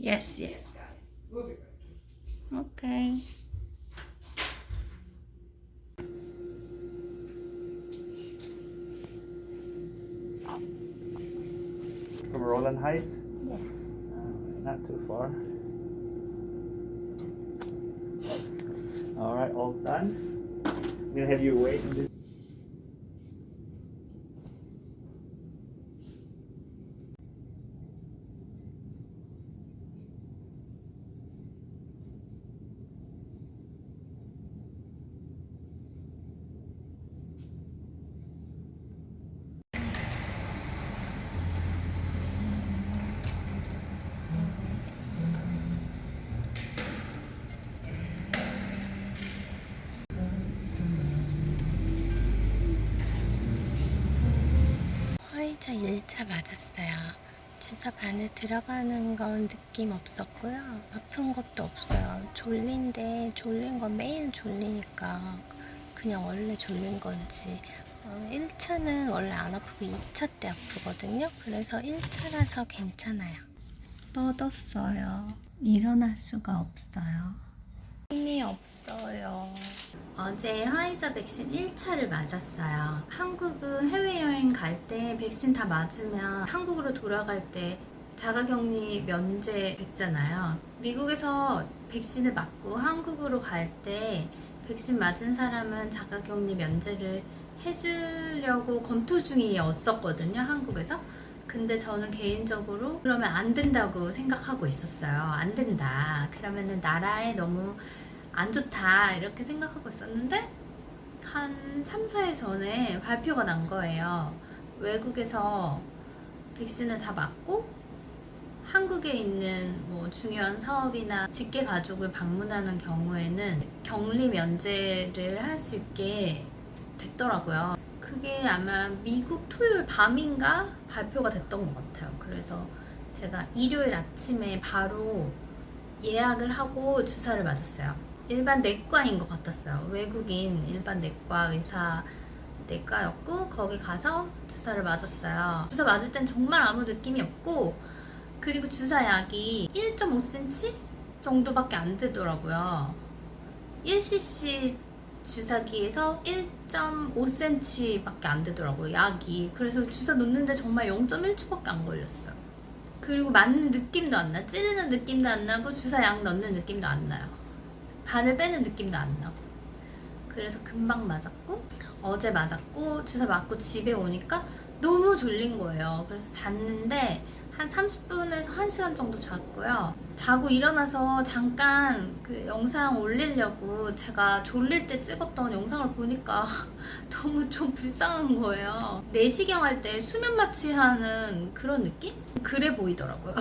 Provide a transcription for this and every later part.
Yes, yes. Okay. From Roland Heights? Yes. Not too far. Alright, all done. I'm gonna have you wait in this. 화이자 1차 맞았어요. 주사 바늘 들어가는 건 느낌 없었고요. 아픈 것도 없어요. 졸린데 졸린 건 매일 졸리니까 그냥 원래 졸린 건지 1차는 원래 안 아프고 2차 때 아프거든요. 그래서 1차라서 괜찮아요. 뻗었어요. 일어날 수가 없어요. 힘이 없어요. 어제 화이자 백신 1차를 맞았어요. 한국은 해외여행 갈 때 백신 다 맞으면 한국으로 돌아갈 때 자가격리 면제됐잖아요. 미국에서 백신을 맞고 한국으로 갈 때 백신 맞은 사람은 자가격리 면제를 해주려고 검토 중이었었거든요, 한국에서. 근데 저는 개인적으로 그러면 안 된다고 생각하고 있었어요. 안 된다. 그러면은 나라에 너무 안 좋다. 이렇게 생각하고 있었는데 한 3, 4일 전에 발표가 난 거예요. 외국에서 백신을 다 맞고 한국에 있는 뭐 중요한 사업이나 직계 가족을 방문하는 경우에는 격리 면제를 할 수 있게 됐더라고요. 그게 아마 미국 토요일 밤인가 발표가 됐던 것 같아요. 그래서 제가 일요일 아침에 바로 예약을 하고 주사를 맞았어요. 일반 내과인 것 같았어요. 외국인 일반 내과 의사 내과였고 거기 가서 주사를 맞았어요. 주사 맞을 땐 정말 아무 느낌이 없고, 그리고 주사약이 1.5cm 정도밖에 안 되더라고요. 1cc 주사기에서 1.5cm 밖에 안 되더라고요, 약이. 그래서 주사 놓는데 정말 0.1초밖에 안 걸렸어요. 그리고 맞는 느낌도 안 나. 찌르는 느낌도 안 나고 주사약 넣는 느낌도 안 나요. 바늘 빼는 느낌도 안 나고. 그래서 금방 맞았고, 어제 맞았고 주사 맞고 집에 오니까 너무 졸린 거예요. 그래서 잤는데 한 30분에서 1시간 정도 잤고요. 자고 일어나서 잠깐 그 영상 올리려고 제가 졸릴 때 찍었던 영상을 보니까 너무 좀 불쌍한 거예요. 내시경 할 때 수면 마취하는 그런 느낌? 그래 보이더라고요.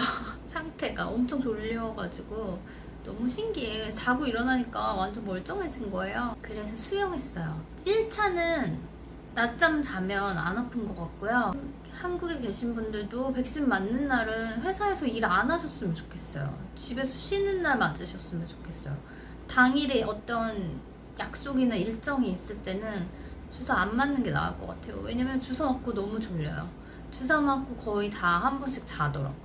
상태가 엄청 졸려가지고 너무 신기해. 자고 일어나니까 완전 멀쩡해진 거예요. 그래서 수영했어요. 1차는 낮잠 자면 안 아픈 것 같고요. 한국에 계신 분들도 백신 맞는 날은 회사에서 일 안 하셨으면 좋겠어요. 집에서 쉬는 날 맞으셨으면 좋겠어요. 당일에 어떤 약속이나 일정이 있을 때는 주사 안 맞는 게 나을 것 같아요. 왜냐면 주사 맞고 너무 졸려요. 주사 맞고 거의 다 한 번씩 자더라고요.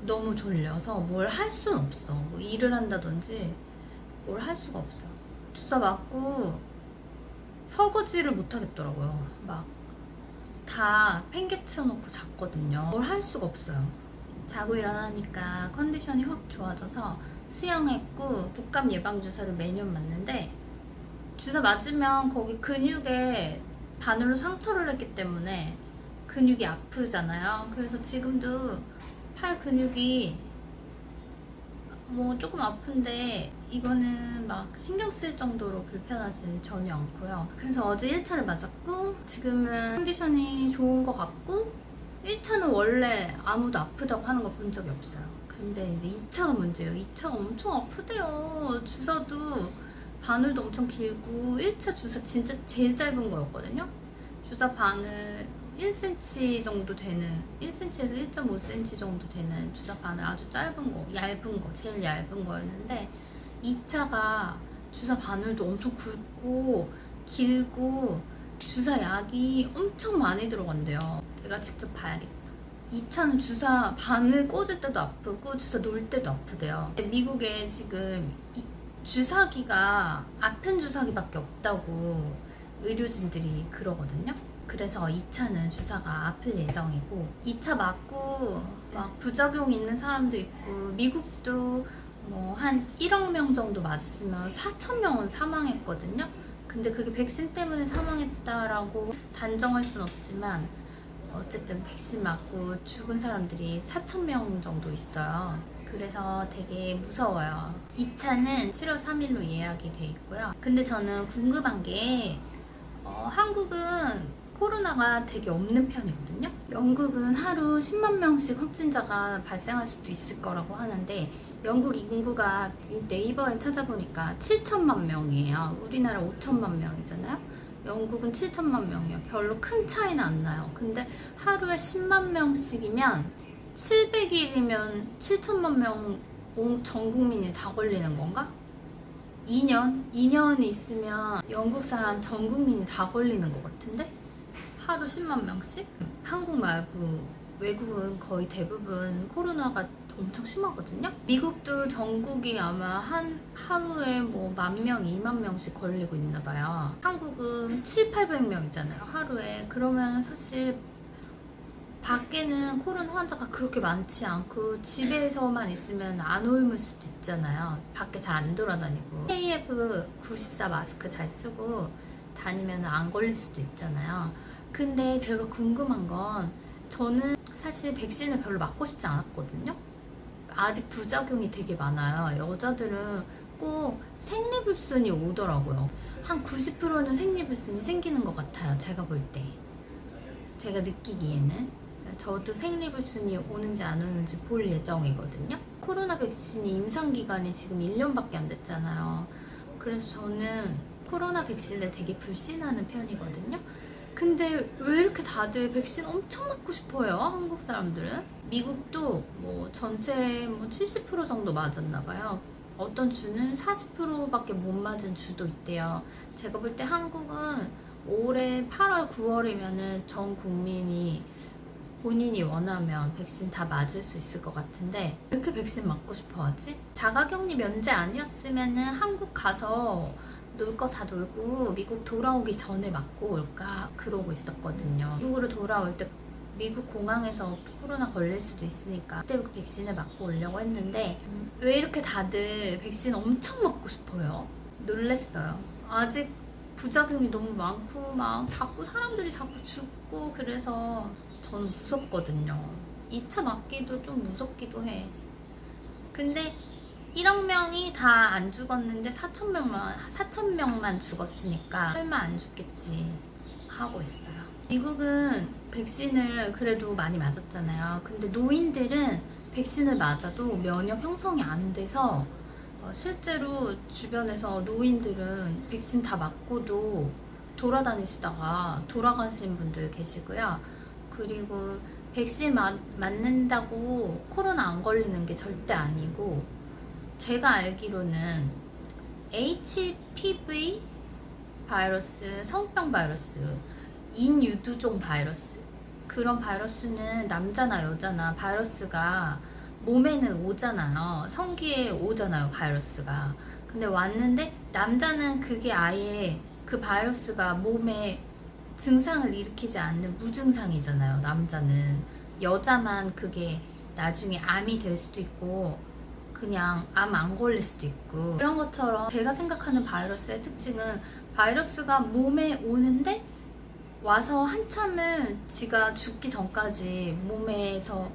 너무 졸려서 뭘 할 수는 없어. 뭐 일을 한다든지 뭘 할 수가 없어요. 주사 맞고 설거지를 못 하겠더라고요. 막 다 팽개쳐 놓고 잤거든요. 뭘 할 수가 없어요. 자고 일어나니까 컨디션이 확 좋아져서 수영했고, 독감 예방 주사를 매년 맞는데 주사 맞으면 거기 근육에 바늘로 상처를 했기 때문에 근육이 아프잖아요. 그래서 지금도 팔 근육이 뭐 조금 아픈데 이거는 막 신경 쓸 정도로 불편하진 전혀 않고요. 그래서 어제 1차를 맞았고 지금은 컨디션이 좋은 것 같고, 1차는 원래 아무도 아프다고 하는 걸 본 적이 없어요. 근데 이제 2차가 문제예요. 2차가 엄청 아프대요. 주사도 바늘도 엄청 길고, 1차 주사 진짜 제일 짧은 거였거든요. 주사 바늘 1cm 정도 되는, 1cm에서 1.5cm 정도 되는 주사 바늘, 아주 짧은 거, 얇은 거, 제일 얇은 거였는데 2차가 주사 바늘도 엄청 굵고 길고 주사 약이 엄청 많이 들어간대요. 제가 직접 봐야겠어. 2차는 주사 바늘 꽂을 때도 아프고 주사 놓을 때도 아프대요. 미국에 지금 주사기가 아픈 주사기밖에 없다고 의료진들이 그러거든요. 그래서 2차는 주사가 아플 예정이고 2차 맞고 막 부작용 있는 사람도 있고 미국도 뭐 한 1억 명 정도 맞았으면 4천 명은 사망했거든요. 근데 그게 백신 때문에 사망했다라고 단정할 순 없지만 어쨌든 백신 맞고 죽은 사람들이 4천 명 정도 있어요. 그래서 되게 무서워요. 2차는 7월 3일로 예약이 돼 있고요. 근데 저는 궁금한 게 한국은 코로나가 되게 없는 편이거든요. 영국은 하루 10만 명씩 확진자가 발생할 수도 있을 거라고 하는데 영국 인구가 네이버에 찾아보니까 7천만 명이에요. 우리나라 5천만 명이잖아요. 영국은 7천만 명이에요. 별로 큰 차이는 안 나요. 근데 하루에 10만 명씩이면 700일이면 7천만 명 전 국민이 다 걸리는 건가? 2년이 있으면 영국 사람 전 국민이 다 걸리는 것 같은데? 하루 10만 명씩? 한국 말고 외국은 거의 대부분 코로나가 엄청 심하거든요? 미국도 전국이 아마 하루에 뭐 10,000명, 20,000명씩 걸리고 있나 봐요. 한국은 700~800명이잖아요, 하루에. 그러면 사실 밖에는 코로나 환자가 그렇게 많지 않고 집에서만 있으면 안 옮을 수도 있잖아요. 밖에 잘 안 돌아다니고 KF94 마스크 잘 쓰고 다니면 안 걸릴 수도 있잖아요. 근데 제가 궁금한 건 저는 사실 백신을 별로 맞고 싶지 않았거든요. 아직 부작용이 되게 많아요. 여자들은 꼭 생리불순이 오더라고요. 한 90%는 생리불순이 생기는 것 같아요, 제가 볼 때. 제가 느끼기에는. 저도 생리불순이 오는지 안 오는지 볼 예정이거든요. 코로나 백신이 임상기간이 지금 1년밖에 안 됐잖아요. 그래서 저는 코로나 백신을 되게 불신하는 편이거든요. 근데 왜 이렇게 다들 백신 엄청 맞고 싶어요, 한국 사람들은? 미국도 뭐 전체 뭐 70% 정도 맞았나 봐요. 어떤 주는 40%밖에 못 맞은 주도 있대요. 제가 볼 때 한국은 올해 8월, 9월이면은 전 국민이 본인이 원하면 백신 다 맞을 수 있을 것 같은데 왜 이렇게 백신 맞고 싶어 하지? 자가격리 면제 아니었으면은 한국 가서 놀 거 다 놀고 미국 돌아오기 전에 맞고 올까 그러고 있었거든요. 미국으로 돌아올 때 미국 공항에서 코로나 걸릴 수도 있으니까 그때 백신을 맞고 오려고 했는데 왜 이렇게 다들 백신 엄청 맞고 싶어요? 놀랬어요. 아직 부작용이 너무 많고 막 자꾸 사람들이 자꾸 죽고 그래서 저는 무섭거든요. 2차 맞기도 좀 무섭기도 해. 근데 1억 명이 다 안 죽었는데 4천 명만 죽었으니까 설마 안 죽겠지 하고 있어요. 미국은 백신을 그래도 많이 맞았잖아요. 근데 노인들은 백신을 맞아도 면역 형성이 안 돼서 실제로 주변에서 노인들은 백신 다 맞고도 돌아다니시다가 돌아가신 분들 계시고요. 그리고 백신 맞는다고 코로나 안 걸리는 게 절대 아니고 제가 알기로는 HPV 바이러스, 성병 바이러스, 인유두종 바이러스 그런 바이러스는 남자나 여자나 바이러스가 몸에는 오잖아요. 성기에 오잖아요, 바이러스가. 근데 왔는데 남자는 그게 아예 그 바이러스가 몸에 증상을 일으키지 않는 무증상이잖아요, 남자는. 여자만 그게 나중에 암이 될 수도 있고 그냥 암 안 걸릴 수도 있고 그런 것처럼 제가 생각하는 바이러스의 특징은 바이러스가 몸에 오는데 와서 한참을 지가 죽기 전까지 몸에서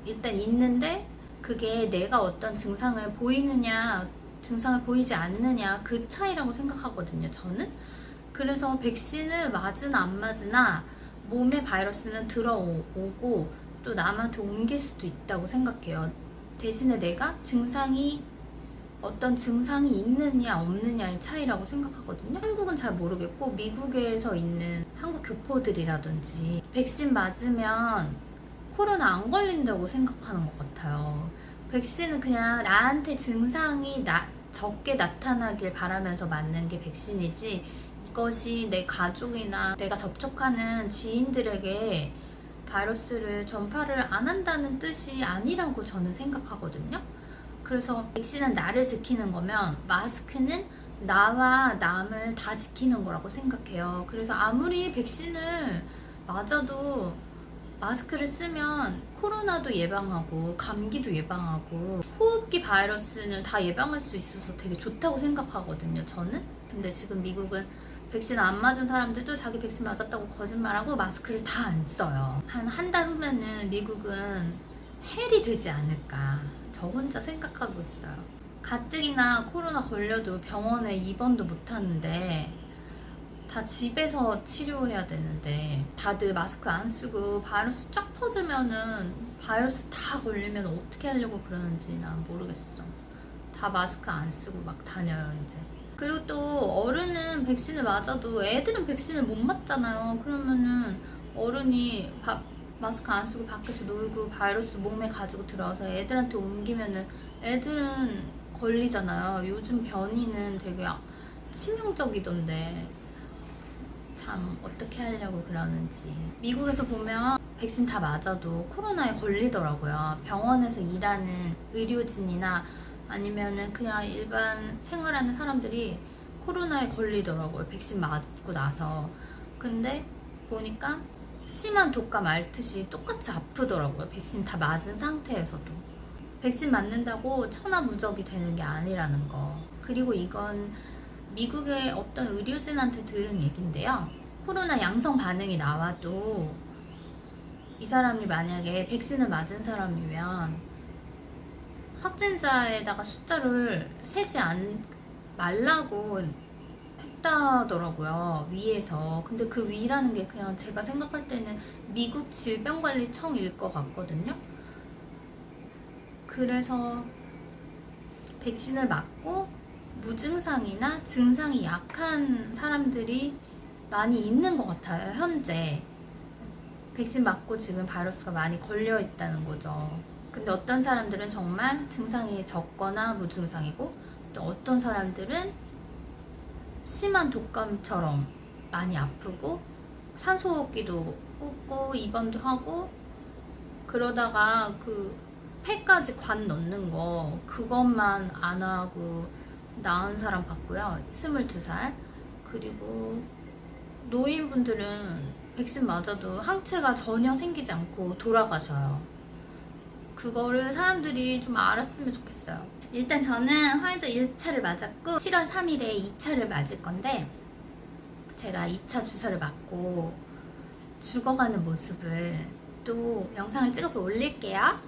일단 있는데 그게 내가 어떤 증상을 보이느냐 증상을 보이지 않느냐 그 차이라고 생각하거든요, 저는. 그래서 백신을 맞으나 안 맞으나 몸에 바이러스는 들어오고 또 남한테 옮길 수도 있다고 생각해요. 대신에 내가 어떤 증상이 있느냐 없느냐의 차이라고 생각하거든요. 한국은 잘 모르겠고 미국에서 있는 한국 교포들이라든지 백신 맞으면 코로나 안 걸린다고 생각하는 것 같아요. 백신은 그냥 나한테 증상이 적게 나타나길 바라면서 맞는 게 백신이지 이것이 내 가족이나 내가 접촉하는 지인들에게 바이러스를 전파를 안 한다는 뜻이 아니라고 저는 생각하거든요. 그래서 백신은 나를 지키는 거면 마스크는 나와 남을 다 지키는 거라고 생각해요. 그래서 아무리 백신을 맞아도 마스크를 쓰면 코로나도 예방하고 감기도 예방하고 호흡기 바이러스는 다 예방할 수 있어서 되게 좋다고 생각하거든요, 저는. 근데 지금 미국은 백신 안 맞은 사람들도 자기 백신 맞았다고 거짓말하고 마스크를 다 안 써요. 한 달 후면은 미국은 헬이 되지 않을까 저 혼자 생각하고 있어요. 가뜩이나 코로나 걸려도 병원에 입원도 못 하는데 다 집에서 치료해야 되는데 다들 마스크 안 쓰고 바이러스 쫙 퍼지면은 바이러스 다 걸리면 어떻게 하려고 그러는지 난 모르겠어. 다 마스크 안 쓰고 막 다녀요 이제. 그리고 또 어른은 백신을 맞아도 애들은 백신을 못 맞잖아요. 그러면은 어른이 마스크 안 쓰고 밖에서 놀고 바이러스 몸에 가지고 들어와서 애들한테 옮기면은 애들은 걸리잖아요. 요즘 변이는 되게 치명적이던데 참 어떻게 하려고 그러는지. 미국에서 보면 백신 다 맞아도 코로나에 걸리더라고요. 병원에서 일하는 의료진이나 아니면은 그냥 일반 생활하는 사람들이 코로나에 걸리더라고요. 백신 맞고 나서. 근데 보니까 심한 독감 앓듯이 똑같이 아프더라고요. 백신 다 맞은 상태에서도. 백신 맞는다고 천하무적이 되는 게 아니라는 거. 그리고 이건 미국의 어떤 의료진한테 들은 얘긴데요. 코로나 양성 반응이 나와도 이 사람이 만약에 백신을 맞은 사람이면 확진자에다가 숫자를 세지 말라고 했다더라고요, 위에서. 근데 그 위라는 게 그냥 제가 생각할 때는 미국 질병관리청일 것 같거든요. 그래서 백신을 맞고 무증상이나 증상이 약한 사람들이 많이 있는 것 같아요, 현재. 백신 맞고 지금 바이러스가 많이 걸려 있다는 거죠. 근데 어떤 사람들은 정말 증상이 적거나 무증상이고, 또 어떤 사람들은 심한 독감처럼 많이 아프고 산소호흡기도 꽂고 입원도 하고 그러다가 그 폐까지 관 넣는 거 그것만 안 하고 나은 사람 봤고요. 22살. 그리고 노인분들은 백신 맞아도 항체가 전혀 생기지 않고 돌아가셔요. 그거를 사람들이 좀 알았으면 좋겠어요. 일단 저는 화이자 1차를 맞았고 7월 3일에 2차를 맞을 건데, 제가 2차 주사를 맞고 죽어가는 모습을 또 영상을 찍어서 올릴게요.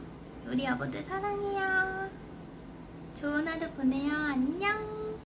우리 여보들 사랑해요. 좋은 하루 보내요. 안녕.